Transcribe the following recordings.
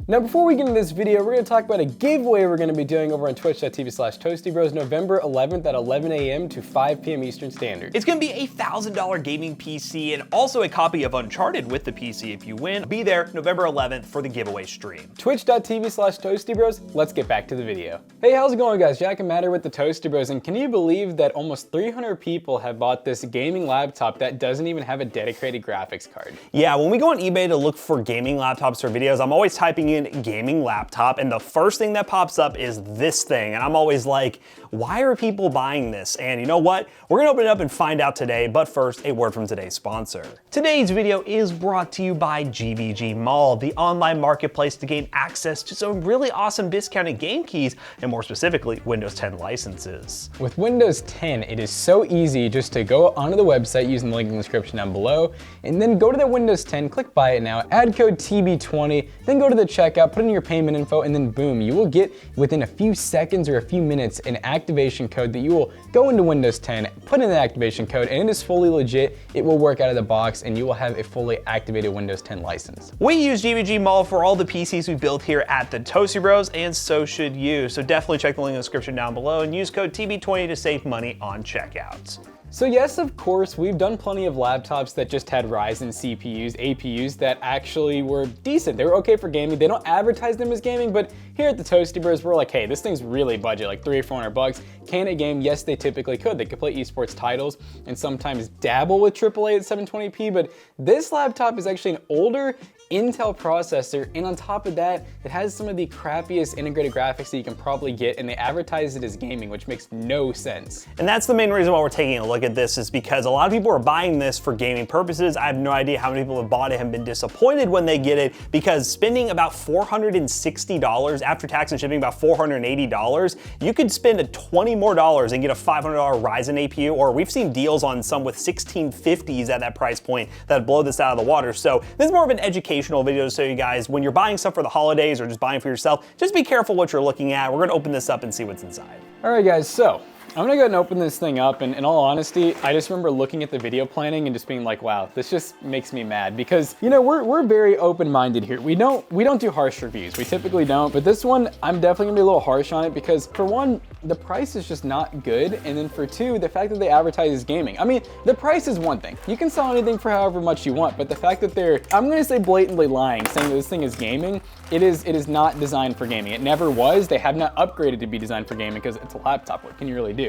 Now before we get into this video, we're going to talk about a giveaway we're going to be doing over on twitch.tv/toastybros November 11th at 11 a.m. to 5 p.m. Eastern Standard. It's going to be a $1,000 gaming PC and also a copy of Uncharted with the PC if you win. Be there November 11th for the giveaway stream. Twitch.tv/toastybros, let's get back to the video. Hey, how's it going guys? Jack and Matt with the Toasty Bros, and can you believe that almost 300 people have bought this gaming laptop that doesn't even have a dedicated graphics card? Yeah, when we go on eBay to look for gaming laptops for videos, I'm always typing in gaming laptop, and the first thing that pops up is this thing, and I'm always like, why are people buying this? And you know what? We're gonna open it up and find out today, but first, a word from today's sponsor. Today's video is brought to you by GVG Mall, the online marketplace to gain access to some really awesome discounted game keys, and more specifically, Windows 10 licenses. With Windows 10, it is so easy just to go onto the website using the link in the description down below, and then go to the Windows 10, click buy it now, add code TB20, then go to the checkout, put in your payment info, and then boom, you will get within a few seconds or a few minutes an activation code that you will go into Windows 10, put in the activation code, and it is fully legit. It will work out of the box, and you will have a fully activated Windows 10 license. We use GVG Mall for all the PCs we built here at the Toasty Bros, and so should you. So definitely check the link in the description down below and use code TB20 to save money on checkouts. So yes, of course, we've done plenty of laptops that just had Ryzen CPUs, APUs that actually were decent. They were okay for gaming. They don't advertise them as gaming, but here at the Toasty Bros, we're like, hey, this thing's really budget, like $300 or $400. Can it game? Yes, they typically could. They could play esports titles and sometimes dabble with AAA at 720p, but this laptop is actually an older Intel processor, and on top of that, it has some of the crappiest integrated graphics that you can probably get, and they advertise it as gaming, which makes no sense. And that's the main reason why we're taking a look at this, is because a lot of people are buying this for gaming purposes. I have no idea how many people have bought it and been disappointed when they get it, because spending about $460 after tax and shipping, about $480, you could spend $20 more and get a $500 Ryzen APU, or we've seen deals on some with 1650s at that price point that blow this out of the water. So this is more of an educational video to show you guys, when you're buying stuff for the holidays or just buying for yourself, just be careful what you're looking at. We're gonna open this up and see what's inside. All right guys, so I'm gonna go ahead and open this thing up, and in all honesty, I just remember looking at the video planning and just being like, wow, this just makes me mad, because you know, we're very open-minded here. We don't do harsh reviews. We typically don't, but this one, I'm definitely gonna be a little harsh on it, because for one, the price is just not good, and then for two, the fact that they advertise as gaming. I mean, the price is one thing. You can sell anything for however much you want, but the fact that they're, I'm gonna say blatantly lying, saying that this thing is gaming, it is not designed for gaming. It never was. They have not upgraded to be designed for gaming, because it's a laptop. What can you really do?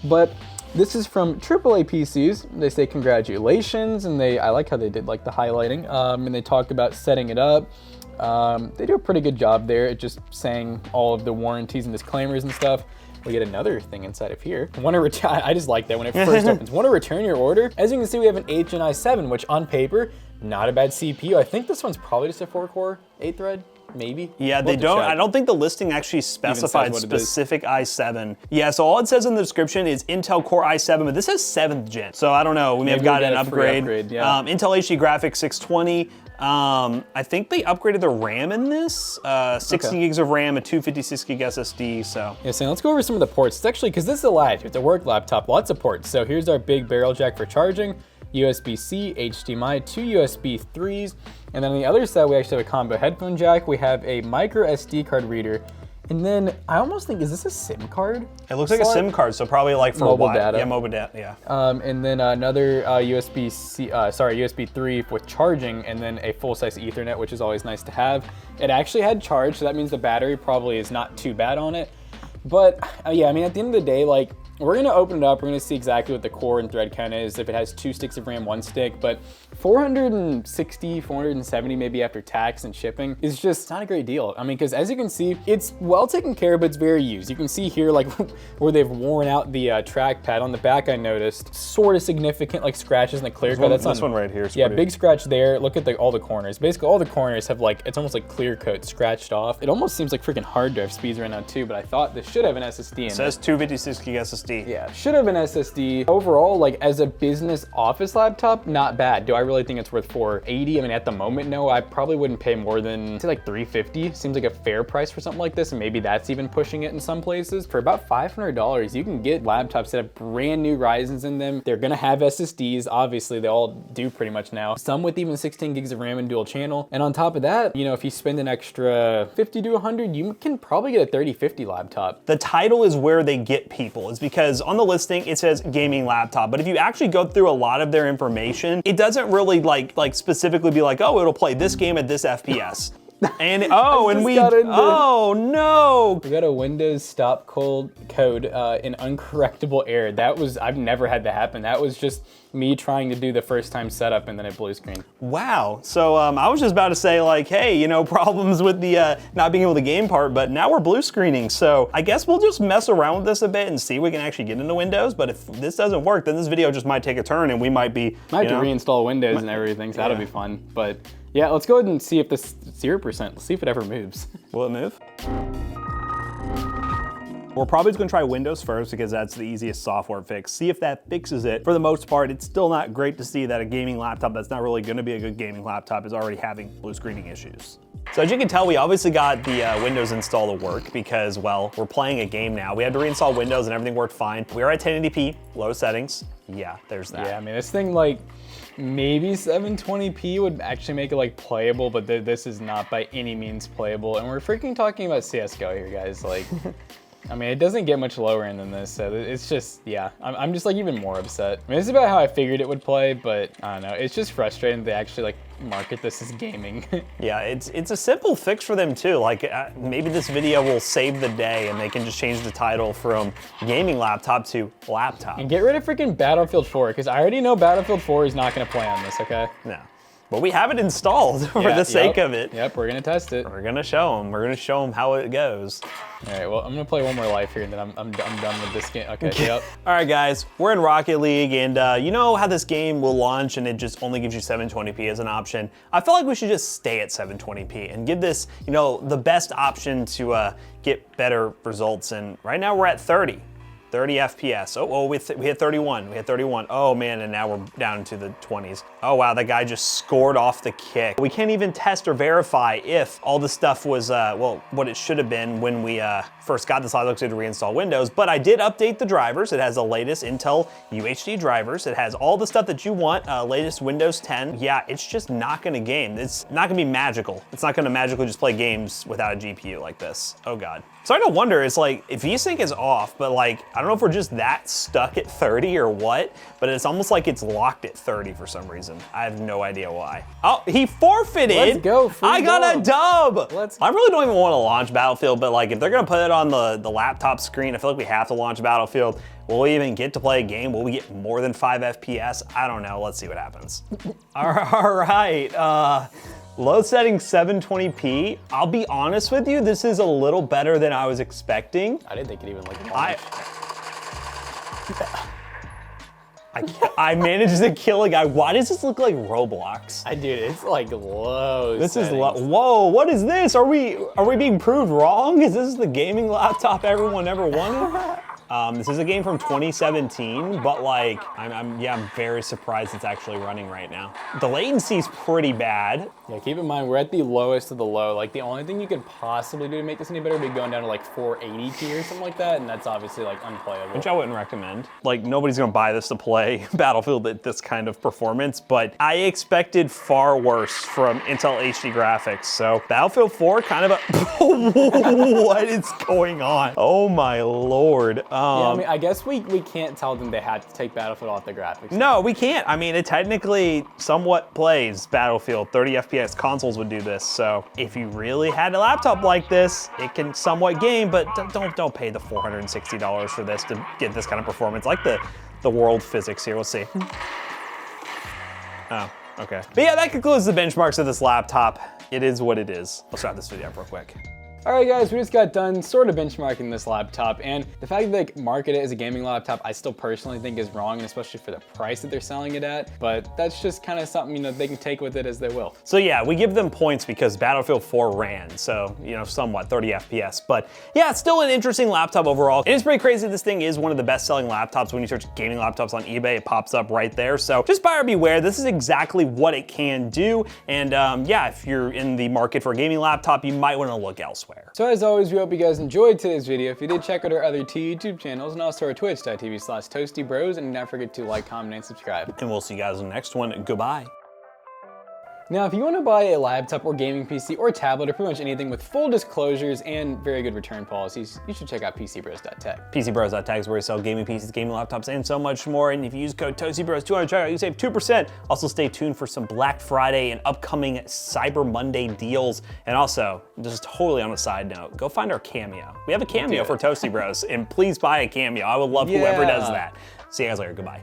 But this is from AAA PCs. They say congratulations, and I like how they did like the highlighting, and they talk about setting it up. They do a pretty good job there at just saying all of the warranties and disclaimers and stuff. We get another thing inside of here. I just like that when it first opens. Want to return your order? As you can see, we have an 8th Gen i7, which on paper, not a bad CPU. I think this one's probably just a 4-core, 8-thread. Maybe. Yeah, they don't. I don't think the listing actually specified specific i7. Yeah, so all it says in the description is Intel Core i7, but this says 7th gen. So I don't know. We may have gotten an upgrade. Yeah. Intel UHD graphics 620. I think they upgraded the RAM in this. 60 gigs of RAM, a 256 gig SSD. So yeah, so let's go over some of the ports. It's actually, because this is a latitude, it's a work laptop, lots of ports. So here's our big barrel jack for charging. USB-C, HDMI, 2 USB 3s, and then on the other side we actually have a combo headphone jack. We have a micro SD card reader, and then I almost think, is this a SIM card? It looks like a SIM card, so probably like for mobile data. Yeah, mobile data. Yeah. And then another USB 3 with charging, and then a full-size Ethernet, which is always nice to have. It actually had charge, so that means the battery probably is not too bad on it. But yeah, I mean, at the end of the day, like, we're gonna open it up, we're gonna see exactly what the core and thread count is, if it has 2 sticks of RAM, 1 stick, but 460, 470 maybe after tax and shipping is just not a great deal. I mean, because as you can see, it's well taken care of, but it's very used. You can see here like where they've worn out the trackpad. On the back I noticed sort of significant like scratches in the clear coat. That's this one right here. Yeah, big scratch there. Look at all the corners. Basically all the corners have like, it's almost like clear coat scratched off. It almost seems like freaking hard drive speeds right now too, but I thought this should have an SSD in it. It says 256 gig SSD. Yeah, should have an SSD. Overall, like as a business office laptop, not bad. Do I really think it's worth $480. I mean, at the moment, no, I probably wouldn't pay more than, say, like $350. Seems like a fair price for something like this, and maybe that's even pushing it in some places. For about $500, you can get laptops that have brand new Ryzens in them. They're gonna have SSDs, obviously, they all do pretty much now. Some with even 16 gigs of RAM and dual channel. And on top of that, you know, if you spend an extra 50 to 100, you can probably get a 3050 laptop. The title is where they get people. It's because on the listing, it says gaming laptop, but if you actually go through a lot of their information, it doesn't really like specifically be like, oh, it'll play this game at this FPS. And oh no! We got a Windows stop code in uncorrectable error. I've never had that happen. That was just me trying to do the first time setup and then it blue screen. Wow. So I was just about to say like, hey, you know, problems with the not being able to game part, but now we're blue screening. So I guess we'll just mess around with this a bit and see if we can actually get into Windows. But if this doesn't work, then this video just might take a turn and we might be have to reinstall Windows and everything. So that'll be fun. But yeah, let's go ahead and see if this 0%, let's see if it ever moves. Will it move? We're probably just gonna try Windows first because that's the easiest software fix. See if that fixes it. For the most part, it's still not great to see that a gaming laptop that's not really gonna be a good gaming laptop is already having blue screening issues. So as you can tell, we obviously got the Windows install to work because, well, we're playing a game now. We had to reinstall Windows and everything worked fine. We are at 1080p, low settings. Yeah, there's that. Yeah, I mean, this thing like, maybe 720p would actually make it like playable, but this is not by any means playable. And we're freaking talking about CSGO here, guys. Like, I mean, it doesn't get much lower end than this, so it's just, yeah, I'm just like even more upset. I mean, this is about how I figured it would play, but I don't know, it's just frustrating that they actually like market this as gaming. Yeah, it's a simple fix for them too. Like maybe this video will save the day and they can just change the title from gaming laptop to laptop. And get rid of freaking Battlefield 4, because I already know Battlefield 4 is not gonna play on this, okay? No. But we have it installed for the sake of it. Yep, we're gonna test it. We're gonna show them. We're gonna show them how it goes. All right, well, I'm gonna play one more life here and then I'm done with this game. Okay, yep. All right, guys, we're in Rocket League and you know how this game will launch and it just only gives you 720p as an option. I feel like we should just stay at 720p and give this, you know, the best option to get better results. And right now we're at 30 FPS. Oh, we hit 31. We hit 31. Oh man, and now we're down into the 20s. Oh wow, that guy just scored off the kick. We can't even test or verify if all the stuff was, well, what it should have been when we first got this laptop to reinstall Windows, but I did update the drivers. It has the latest Intel UHD drivers. It has all the stuff that you want, latest Windows 10. Yeah, it's just not gonna game. It's not gonna be magical. It's not gonna magically just play games without a GPU like this. Oh God. Starting to wonder, it's like, if VSync is off, but like, I don't know if we're just that stuck at 30 or what, but it's almost like it's locked at 30 for some reason. I have no idea why. Oh, he forfeited. Let's go, I got a dub. Let's I really don't even want to launch Battlefield, but like, if they're gonna put it on the laptop screen, I feel like we have to launch Battlefield. Will we even get to play a game? Will we get more than 5 FPS? I don't know, let's see what happens. All right, load setting 720p. I'll be honest with you, this is a little better than I was expecting. I didn't think it even like launch. I managed to kill a guy. Why does this look like Roblox? Dude, it's like low. This is low. Whoa, what is this? Are we being proved wrong? Is this the gaming laptop everyone ever wanted? This is a game from 2017, but like, I'm very surprised it's actually running right now. The latency is pretty bad. Yeah, keep in mind, we're at the lowest of the low. Like, the only thing you could possibly do to make this any better would be going down to like 480p or something like that, and that's obviously like unplayable. Which I wouldn't recommend. Like, nobody's gonna buy this to play Battlefield at this kind of performance, but I expected far worse from Intel HD graphics. So Battlefield 4, kind of a, what is going on? Oh my Lord. Yeah, I mean, I guess we can't tell them they had to take Battlefield off the graphics. No, we can't. I mean, it technically somewhat plays Battlefield. 30 FPS consoles would do this. So if you really had a laptop like this, it can somewhat game, but don't pay the $460 for this to get this kind of performance. Like the world physics here, we'll see. Oh, okay. But yeah, that concludes the benchmarks of this laptop. It is what it is. Let's wrap this video up real quick. All right, guys, we just got done sort of benchmarking this laptop, and the fact that they market it as a gaming laptop, I still personally think is wrong, and especially for the price that they're selling it at. But that's just kind of something, you know, they can take with it as they will. So yeah, we give them points because Battlefield 4 ran, so, you know, somewhat 30 FPS. But yeah, it's still an interesting laptop overall. It is pretty crazy this thing is one of the best-selling laptops. When you search gaming laptops on eBay, it pops up right there. So just buyer beware, this is exactly what it can do. And yeah, if you're in the market for a gaming laptop, you might want to look elsewhere. So as always, we hope you guys enjoyed today's video. If you did, check out our other two YouTube channels and also our twitch.tv/toastybros, and don't forget to like, comment, and subscribe. And we'll see you guys in the next one. Goodbye. Now, if you want to buy a laptop or gaming PC or tablet or pretty much anything with full disclosures and very good return policies, you should check out PCBros.tech. PCBros.tech is where we sell gaming PCs, gaming laptops, and so much more. And if you use code ToastyBros200 checkout, you save 2%. Also, stay tuned for some Black Friday and upcoming Cyber Monday deals. And also, just totally on a side note, go find our Cameo. We have a Cameo for Toasty Bros, and please buy a Cameo. I would love whoever does that. See you guys later. Goodbye.